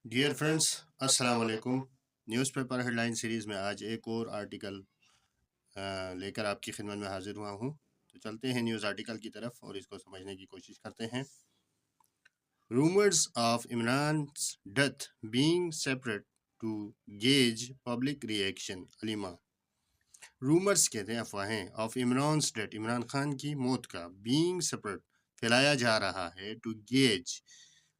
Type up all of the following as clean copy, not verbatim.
Dear friends, السلام علیکم۔ Newspaper headline series میں آج ایک اور آرٹیکل لے کر آپ کی خدمت میں حاضر ہوا ہوں۔ تو چلتے ہیں نیوز آرٹیکل کی طرف اور اس کو سمجھنے کی کوشش کرتے ہیں۔ Rumours of Imran's death being separate to gauge public reaction. Aleema rumours کہتے ہیں افواہیں، آف عمران's ڈیتھ عمران خان کی موت کا، بینگ سیپریٹ پھیلایا جا رہا ہے، ٹو گیج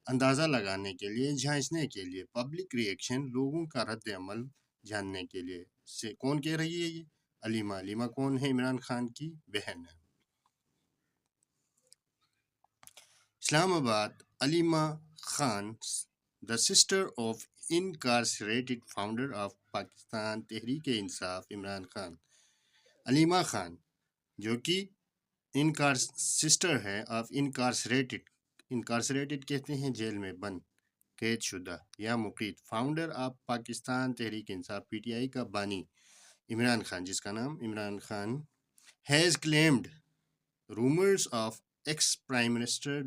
اندازہ لگانے کے لیے، جھانچنے کے لیے، پبلک ریئیکشن لوگوں کا رد عمل جاننے کے لیے۔ سے کون کہہ رہی ہے یہ؟ علیمہ۔ علیمہ کون ہے؟ عمران خان کی بہن ہے۔ Islamabad, Aleema Khan the sister of incarcerated founder of Pakistan Tehreek Insaf Imran Khan. Alima Khan جو کہ سسٹر ہے آف انکارسریٹڈ کہتے ہیں جیل میں بند، قید شدہ یا مقید، فاؤنڈر آف پاکستان تحریک انصاف پی ٹی آئی کا بانی عمران خان، جس کا نام Imran Khan, has claimed rumours of ex prime minister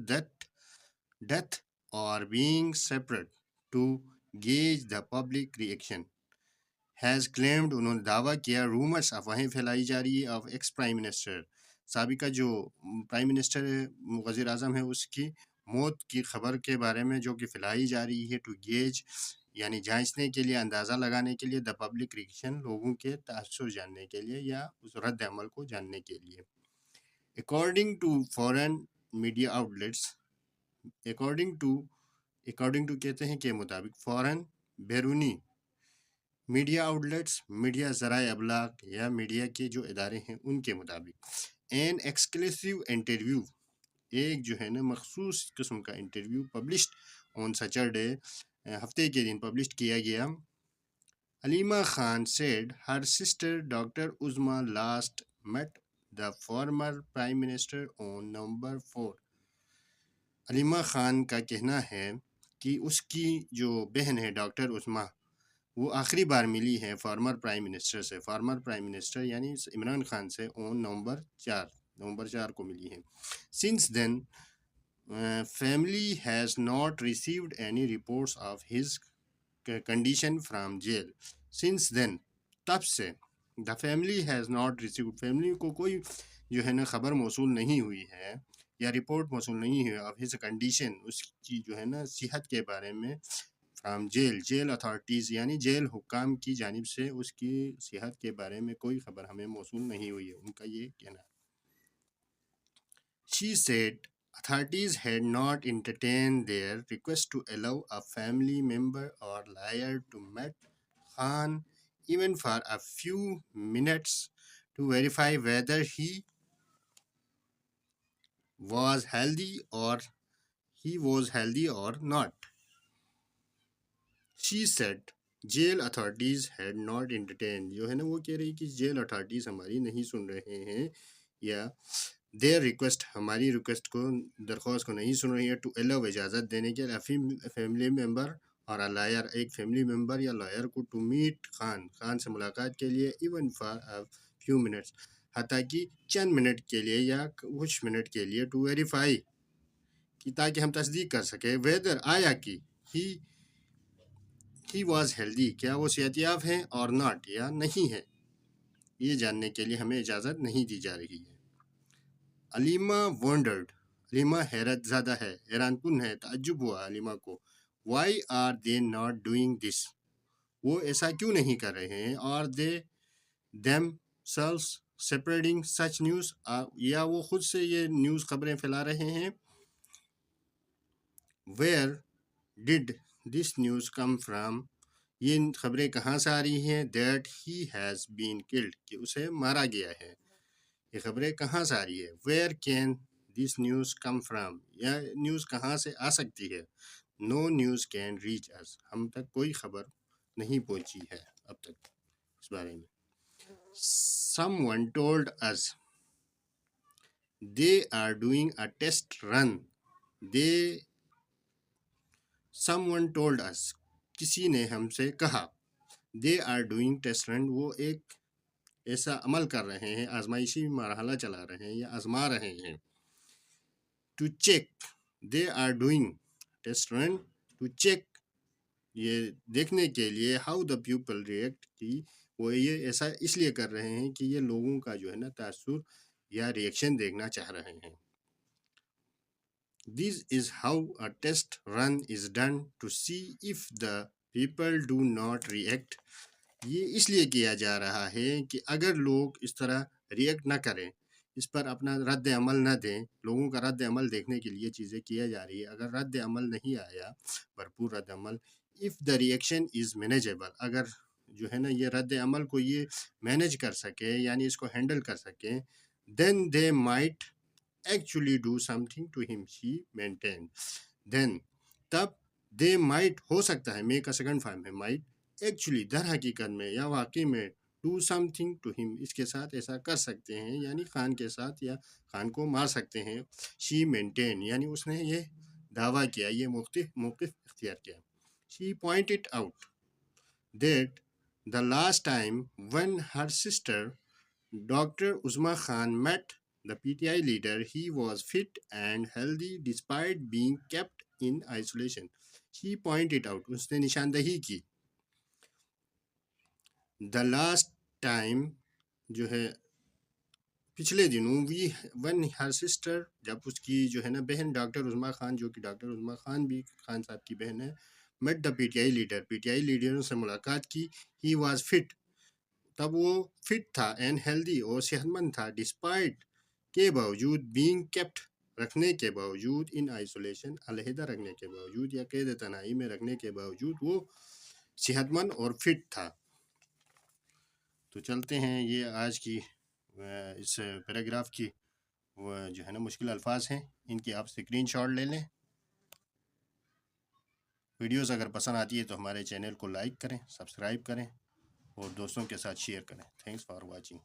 death اور being separate to gauge the public reaction. Has claimed انہوں نے دعویٰ کیا، رومرز افواہیں پھیلائی جا رہی ہے، آف ایکس پرائم منسٹر سابقہ جو پرائم منسٹر وزیر اعظم ہے اس کی موت کی خبر کے بارے میں جو کہ پھیلائی جا رہی ہے، ٹو گیج یعنی جانچنے کے لیے، اندازہ لگانے کے لیے، دا پبلک ریئیکشن لوگوں کے تاثر جاننے کے لیے یا اس رد عمل کو جاننے کے لیے۔ According to foreign media outlets, according to کہتے ہیں کہ مطابق، فورن بیرونی میڈیا آؤٹلیٹس میڈیا ذرائع ابلاغ یا میڈیا کے جو ادارے ہیں ان کے مطابق، این ایکسکلوسیو انٹرویو ایک جو ہے نا مخصوص قسم کا انٹرویو پبلشڈ آن سیٹرڈے ہفتے کے دن پبلش کیا گیا۔ Aleema Khan said her sister doctor Uzma last met the former prime minister on November 4۔ Aleema Khan کا کہنا ہے کہ اس کی جو بہن ہے ڈاکٹر عظمیٰ، وہ آخری بار ملی ہے فارمر پرائم منسٹر سے، فارمر پرائم منسٹر یعنی عمران خان سے، اون نومبر 4 کو ملی ہے۔ Since then family has not received any reports of his condition from jail۔ since then تب سے the family has not received، family کو کوئی جو ہے نا خبر موصول نہیں ہوئی ہے یا رپورٹ موصول نہیں ہوئی of his condition، اس کی جو ہے نا صحت کے بارے میں، فرام جیل اتھارٹیز یعنی جیل حکام کی جانب سے اس کی صحت کے بارے میں کوئی خبر ہمیں موصول نہیں ہوئی ہے، ان کا یہ کہنا ہے۔ She said authorities had not entertained their request to allow a family member or lawyer to meet Khan even for a few minutes to verify whether he was healthy or not۔ She said jail authorities had not entertained، جو ہے نا وہ کہہ رہی کہ jail authorities ہماری نہیں سن رہے ہیں یا their request ہماری ریکویسٹ کو، درخواست کو نہیں سن رہی ہے، ٹو allow اجازت دینے کے لیے، فیملی ممبر اور لائر ایک فیملی ممبر یا لائر کو، ٹو میٹ خان سے ملاقات کے لیے، ایون فار فیو منٹس حتیٰ کہ چند منٹ کے لیے یا کچھ منٹ کے لیے، ٹو ویریفائی کہ تاکہ ہم تصدیق کر سکیں، ویدر آیا کہ ہی واز ہیلدی کیا وہ صحت یاب ہے، اور ناٹ یا نہیں ہے، یہ جاننے کے لیے ہمیں اجازت نہیں دی جا رہی ہے۔ علیمہ ونڈرڈ، علیمہ حیرت زدہ ہے، حیران کن ہے، تعجب ہوا علیمہ کو، why are they not doing this, وہ ایسا کیوں نہیں کر رہے ہیں، are they themselves spreading such news, یا وہ خود سے یہ نیوز خبریں پھیلا رہے ہیں، where ڈڈ this news come from, یہ خبریں کہاں سے آ رہی ہیں، that he has been killed, کہ اسے مارا گیا ہے، یہ خبریں کہاں سے آ رہی ہے، where can this news come from, یا نیوز کہاں سے آ سکتی ہے، نو نیوز کین ریچ اس، ہم تک کوئی خبر نہیں پہنچی ہے اب تک اس بارے میں۔ Someone told us they are doing a test run, someone told us, کسی نے ہم سے کہا، they are doing test run, وہ ایک ایسا عمل کر رہے ہیں، آزمائشی مرحلہ چلا رہے ہیں یا آزما رہے ہیں، to check, they are doing test run to check یہ دیکھنے کے لیے ہاؤ دا پیپل ریئیکٹ کی وہ یہ ایسا اس لیے کر رہے ہیں کہ یہ لوگوں کا جو ہے نا تاثر یا ریئیکشن دیکھنا چاہ رہے ہیں. This is how a test run is done to see if the people do not react. یہ اس لیے کیا جا رہا ہے کہ اگر لوگ اس طرح ریئیکٹ نہ کریں، اس پر اپنا رد عمل نہ دیں، لوگوں کا رد عمل دیکھنے کے لیے چیزیں کیا جا رہی ہے. اگر رد عمل نہیں آیا، بھرپور رد عمل، if the reaction is manageable، اگر جو ہے نا یہ رد عمل کو یہ مینیج کر سکے، یعنی اس کو ہینڈل کر سکیں، then they might actually do something to him, she maintained. then تب they might ہو سکتا ہے، may کا سیکنڈ فارم ہے might، ایکچولی در حقیقت میں یا واقعی میں do something to him اس کے ساتھ ایسا کر سکتے ہیں، یعنی خان کے ساتھ یا خان کو مار سکتے ہیں. she maintained یعنی اس نے یہ دعویٰ کیا، یہ موقف اختیار کیا. she pointed out that the last time when her sister Dr. Uzma Khan met the PTI leader, he was fit and healthy despite being kept in isolation. She pointed out اس نے نشاندہی کی. The last time جو ہے پچھلے دنوں when her sister جب اس کی جو ہے نا بہن ڈاکٹر عظما خان، جو کہ ڈاکٹر عظما خان بھی خان صاحب کی بہن ہے، met the PTI leader PTI لیڈروں سے ملاقات کی. he was fit تب وہ فٹ تھا، اینڈ ہیلدی اور صحت مند تھا، ڈسپائٹ کے باوجود، بینگ کیپٹ رکھنے کے باوجود، ان آئسولیشن علیحدہ رکھنے کے باوجود یا قید تنہائی میں رکھنے کے باوجود وہ صحت مند اور فٹ تھا. تو چلتے ہیں، یہ آج کی اس پیراگراف کی جو ہے نا مشکل الفاظ ہیں، ان کی آپ اسکرین شاٹ لے لیں. ویڈیوز اگر پسند آتی ہے تو ہمارے چینل کو لائک کریں، سبسکرائب کریں اور دوستوں کے ساتھ شیئر کریں. Thanks for watching.